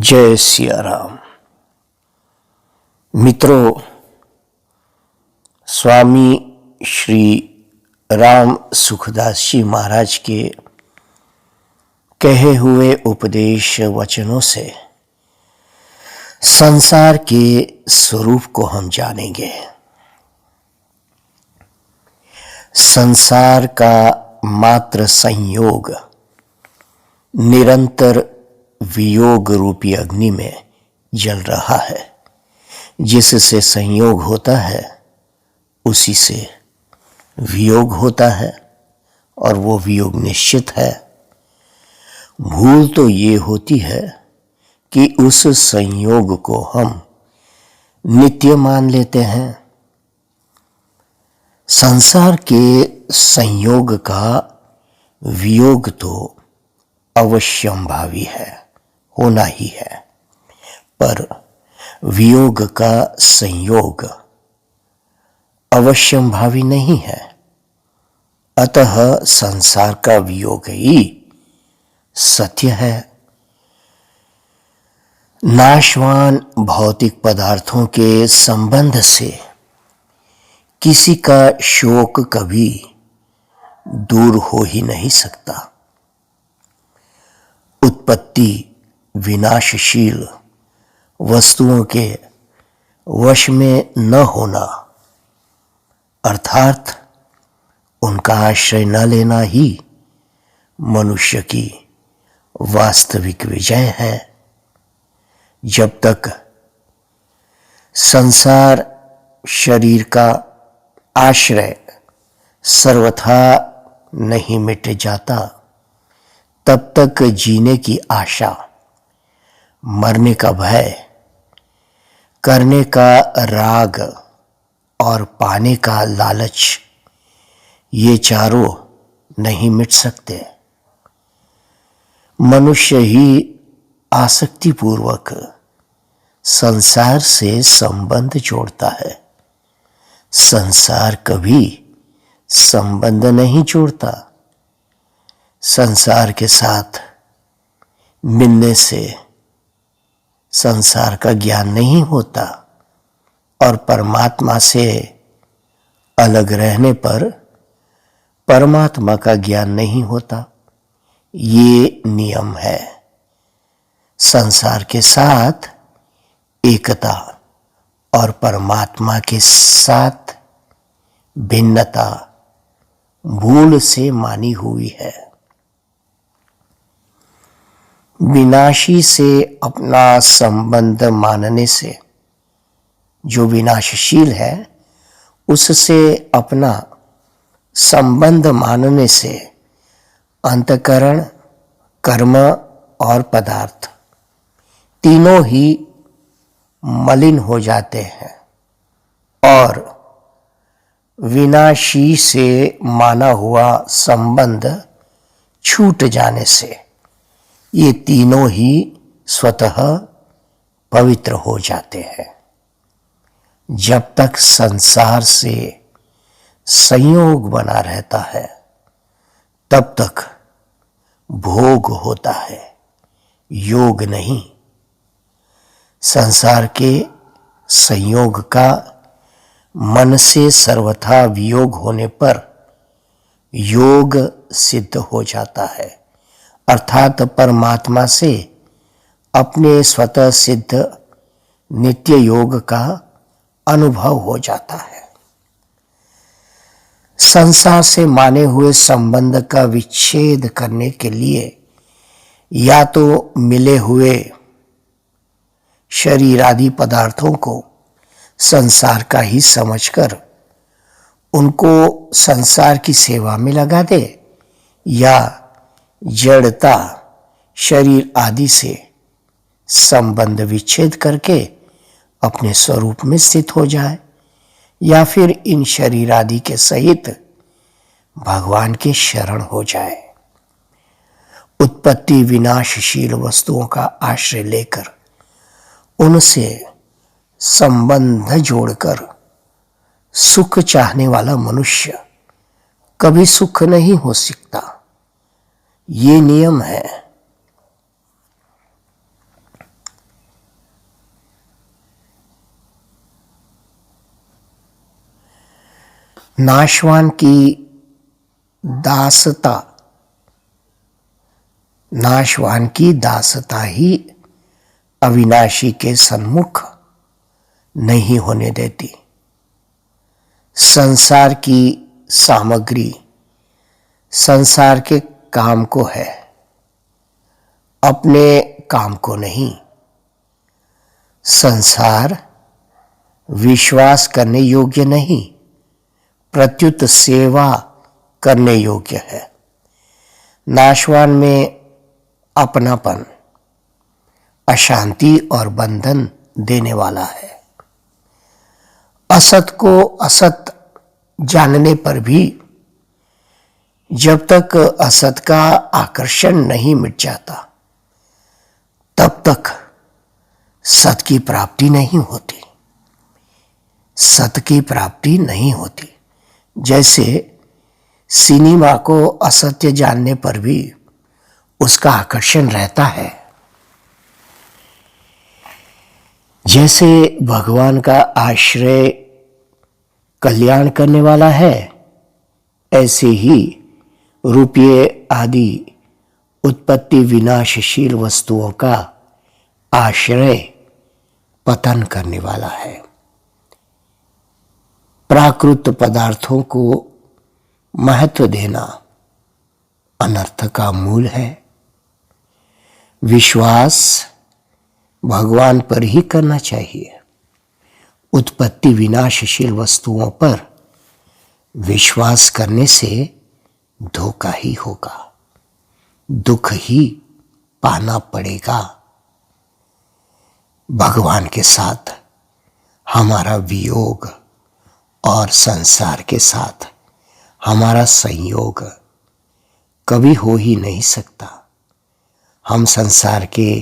जय सिया राम। मित्रों, स्वामी श्री राम सुखदास जी महाराज के कहे हुए उपदेश वचनों से संसार के स्वरूप को हम जानेंगे। संसार का मात्र संयोग निरंतर वियोग रूपी अग्नि में जल रहा है। जिससे संयोग होता है उसी से वियोग होता है, और वो वियोग निश्चित है। भूल तो ये होती है कि उस संयोग को हम नित्य मान लेते हैं। संसार के संयोग का वियोग तो अवश्यंभावी है, होना ही है, पर वियोग का संयोग अवश्यंभावी नहीं है। अतः संसार का वियोग ही सत्य है। नाशवान भौतिक पदार्थों के संबंध से किसी का शोक कभी दूर हो ही नहीं सकता। उत्पत्ति विनाशशील वस्तुओं के वश में न होना अर्थात उनका आश्रय न लेना ही मनुष्य की वास्तविक विजय है। जब तक संसार शरीर का आश्रय सर्वथा नहीं मिट जाता, तब तक जीने की आशा, मरने का भय, करने का राग और पाने का लालच, ये चारों नहीं मिट सकते। मनुष्य ही आसक्तिपूर्वक संसार से संबंध जोड़ता है। संसार कभी संबंध नहीं जोड़ता। संसार के साथ मिलने से संसार का ज्ञान नहीं होता, और परमात्मा से अलग रहने पर परमात्मा का ज्ञान नहीं होता। ये नियम है। संसार के साथ एकता और परमात्मा के साथ भिन्नता भूल से मानी हुई है। विनाशी से अपना संबंध मानने से, जो विनाशशील है उससे अपना संबंध मानने से अंतःकरण, कर्म और पदार्थ तीनों ही मलिन हो जाते हैं, और विनाशी से माना हुआ संबंध छूट जाने से ये तीनों ही स्वतः पवित्र हो जाते हैं। जब तक संसार से संयोग बना रहता है तब तक भोग होता है, योग नहीं। संसार के संयोग का मन से सर्वथा वियोग होने पर योग सिद्ध हो जाता है, अर्थात परमात्मा से अपने स्वतः सिद्ध नित्य योग का अनुभव हो जाता है। संसार से माने हुए संबंध का विच्छेद करने के लिए या तो मिले हुए शरीर आदि पदार्थों को संसार का ही समझकर उनको संसार की सेवा में लगा दे, या जड़ता शरीर आदि से संबंध विच्छेद करके अपने स्वरूप में स्थित हो जाए, या फिर इन शरीर आदि के सहित भगवान के शरण हो जाए। उत्पत्ति विनाशशील वस्तुओं का आश्रय लेकर उनसे संबंध जोड़कर सुख चाहने वाला मनुष्य कभी सुख नहीं हो सकता। ये नियम है। नाशवान की दासता, नाशवान की दासता ही अविनाशी के सन्मुख नहीं होने देती। संसार की सामग्री संसार के काम को है, अपने काम को नहीं। संसार विश्वास करने योग्य नहीं, प्रत्युत सेवा करने योग्य है। नाशवान में अपनापन अशांति और बंधन देने वाला है। असत को असत जानने पर भी जब तक असत का आकर्षण नहीं मिट जाता, तब तक सत की प्राप्ति नहीं होती। सत की प्राप्ति नहीं होती। जैसे सिनेमा को असत्य जानने पर भी उसका आकर्षण रहता है, जैसे भगवान का आश्रय कल्याण करने वाला है, ऐसे ही रुपये आदि उत्पत्ति विनाशशील वस्तुओं का आश्रय पतन करने वाला है। प्राकृत पदार्थों को महत्व देना अनर्थ का मूल है। विश्वास भगवान पर ही करना चाहिए। उत्पत्ति विनाशशील वस्तुओं पर विश्वास करने से धोखा ही होगा, दुख ही पाना पड़ेगा। भगवान के साथ हमारा वियोग और संसार के साथ हमारा संयोग कभी हो ही नहीं सकता। हम संसार के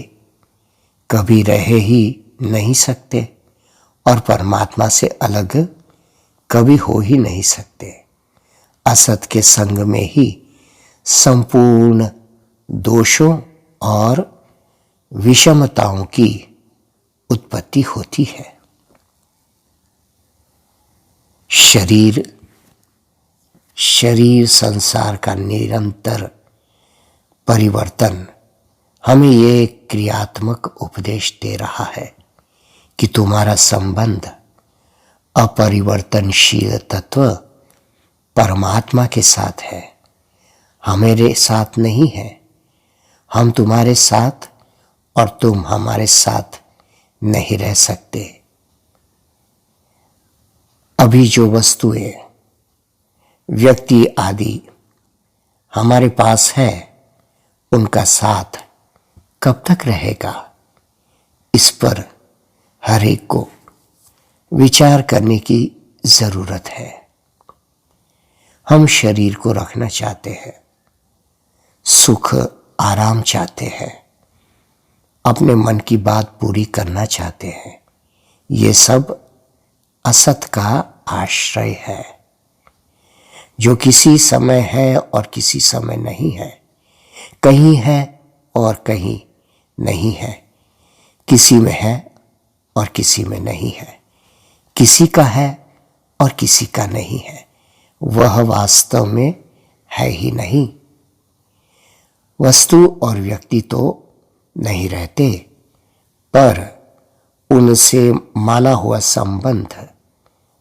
कभी रह ही नहीं सकते और परमात्मा से अलग कभी हो ही नहीं सकते। असत के संग में ही संपूर्ण दोषों और विषमताओं की उत्पत्ति होती है। शरीर संसार का निरंतर परिवर्तन हमें ये क्रियात्मक उपदेश दे रहा है कि तुम्हारा संबंध अपरिवर्तनशील तत्व परमात्मा के साथ है, हमारे साथ नहीं है। हम तुम्हारे साथ और तुम हमारे साथ नहीं रह सकते। अभी जो वस्तुएं, व्यक्ति आदि हमारे पास है, उनका साथ कब तक रहेगा, इस पर हर एक को विचार करने की जरूरत है। हम शरीर को रखना चाहते हैं, सुख आराम चाहते हैं, अपने मन की बात पूरी करना चाहते हैं। ये सब असत का आश्रय है, जो किसी समय है और किसी समय नहीं है, कहीं है और कहीं नहीं है, किसी में है और किसी में नहीं है, किसी का है और किसी का नहीं है। वह वास्तव में है ही नहीं। वस्तु और व्यक्ति तो नहीं रहते, पर उनसे माना हुआ संबंध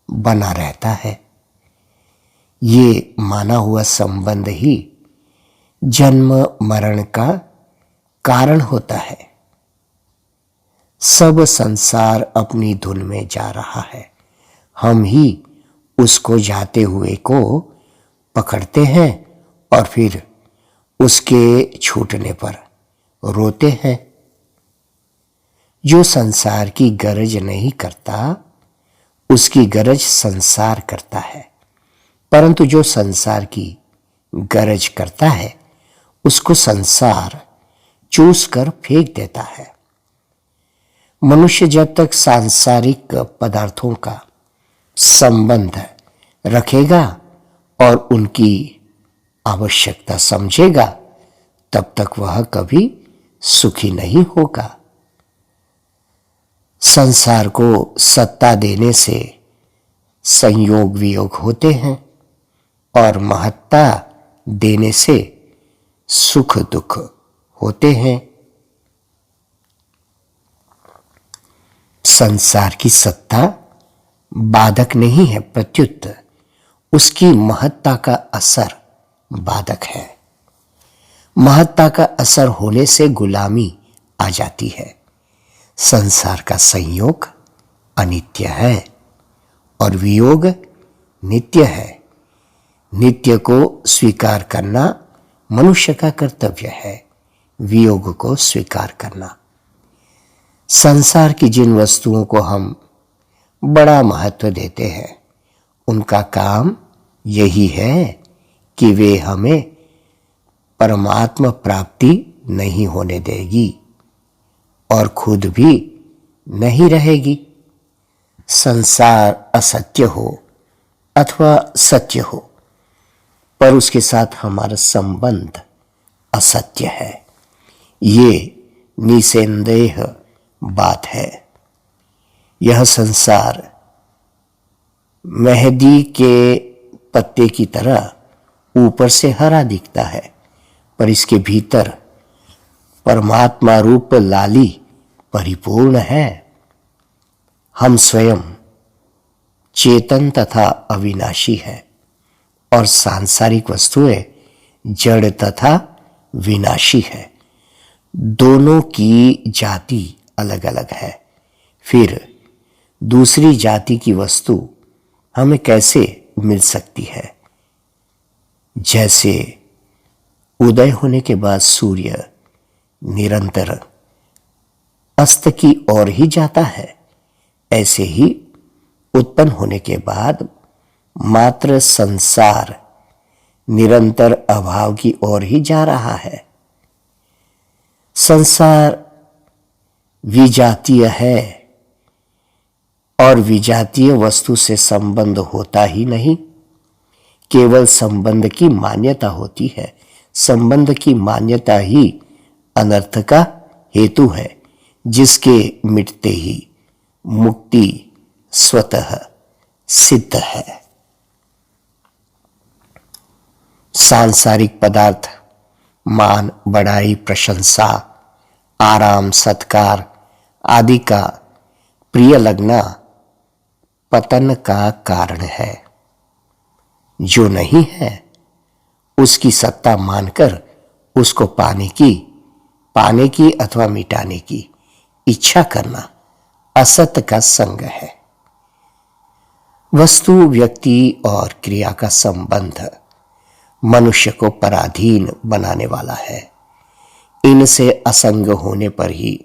बना रहता है। ये माना हुआ संबंध ही जन्म मरण का कारण होता है। सब संसार अपनी धुन में जा रहा है, हम ही उसको जाते हुए को पकड़ते हैं और फिर उसके छूटने पर रोते हैं। जो संसार की गरज नहीं करता, उसकी गरज संसार करता है, परंतु जो संसार की गरज करता है, उसको संसार चूस कर फेंक देता है। मनुष्य जब तक सांसारिक पदार्थों का संबंध रखेगा और उनकी आवश्यकता समझेगा, तब तक वह कभी सुखी नहीं होगा। संसार को सत्ता देने से संयोग वियोग होते हैं और महत्ता देने से सुख दुख होते हैं। संसार की सत्ता बाधक नहीं है, प्रत्युत उसकी महत्ता का असर बाधक है। महत्ता का असर होने से गुलामी आ जाती है। संसार का संयोग अनित्य है और वियोग नित्य है। नित्य को स्वीकार करना मनुष्य का कर्तव्य है, वियोग को स्वीकार करना। संसार की जिन वस्तुओं को हम बड़ा महत्व देते हैं, उनका काम यही है कि वे हमें परमात्मा प्राप्ति नहीं होने देगी और खुद भी नहीं रहेगी। संसार असत्य हो अथवा सत्य हो, पर उसके साथ हमारा संबंध असत्य है, ये निसंदेह बात है। यह संसार मेहंदी के पत्ते की तरह ऊपर से हरा दिखता है, पर इसके भीतर परमात्मा रूप लाली परिपूर्ण है। हम स्वयं चेतन तथा अविनाशी है और सांसारिक वस्तुएं जड़ तथा विनाशी है। दोनों की जाति अलग अलग है। फिर दूसरी जाति की वस्तु हमें कैसे मिल सकती है? जैसे उदय होने के बाद सूर्य निरंतर अस्त की ओर ही जाता है, ऐसे ही उत्पन्न होने के बाद मात्र संसार निरंतर अभाव की ओर ही जा रहा है। संसार विजातीय है और विजातीय वस्तु से संबंध होता ही नहीं, केवल संबंध की मान्यता होती है। संबंध की मान्यता ही अनर्थ का हेतु है, जिसके मिटते ही मुक्ति स्वतः सिद्ध है। सांसारिक पदार्थ मान, बड़ाई, प्रशंसा, आराम, सत्कार आदि का प्रिय लगना पतन का कारण है। जो नहीं है उसकी सत्ता मानकर उसको पाने की अथवा मिटाने की इच्छा करना असत्य का संग है। वस्तु, व्यक्ति और क्रिया का संबंध मनुष्य को पराधीन बनाने वाला है। इनसे असंग होने पर ही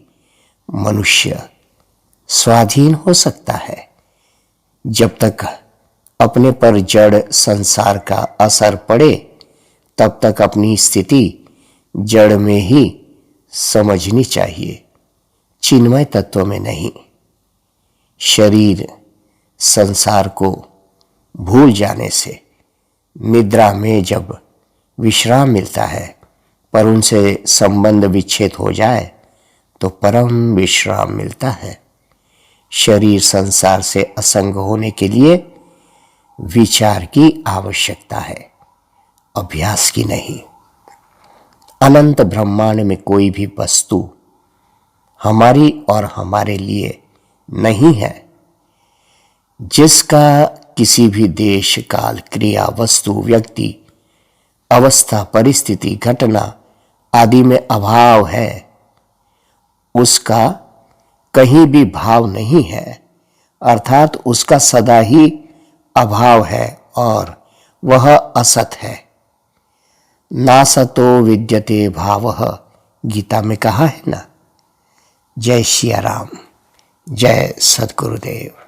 मनुष्य स्वाधीन हो सकता है। जब तक अपने पर जड़ संसार का असर पड़े, तब तक अपनी स्थिति जड़ में ही समझनी चाहिए, चिन्मय तत्व में नहीं। शरीर संसार को भूल जाने से निद्रा में जब विश्राम मिलता है, पर उनसे संबंध विच्छेद हो जाए तो परम विश्राम मिलता है। शरीर संसार से असंग होने के लिए विचार की आवश्यकता है, अभ्यास की नहीं। अनंत ब्रह्मांड में कोई भी वस्तु हमारी और हमारे लिए नहीं है। जिसका किसी भी देश, काल, क्रिया, वस्तु, व्यक्ति, अवस्था, परिस्थिति, घटना आदि में अभाव है, उसका कहीं भी भाव नहीं है, अर्थात उसका सदा ही अभाव है और वह असत है। नासतो विद्यते भावः, गीता में कहा है ना। जय सिया राम, जय सद्गुरुदेव।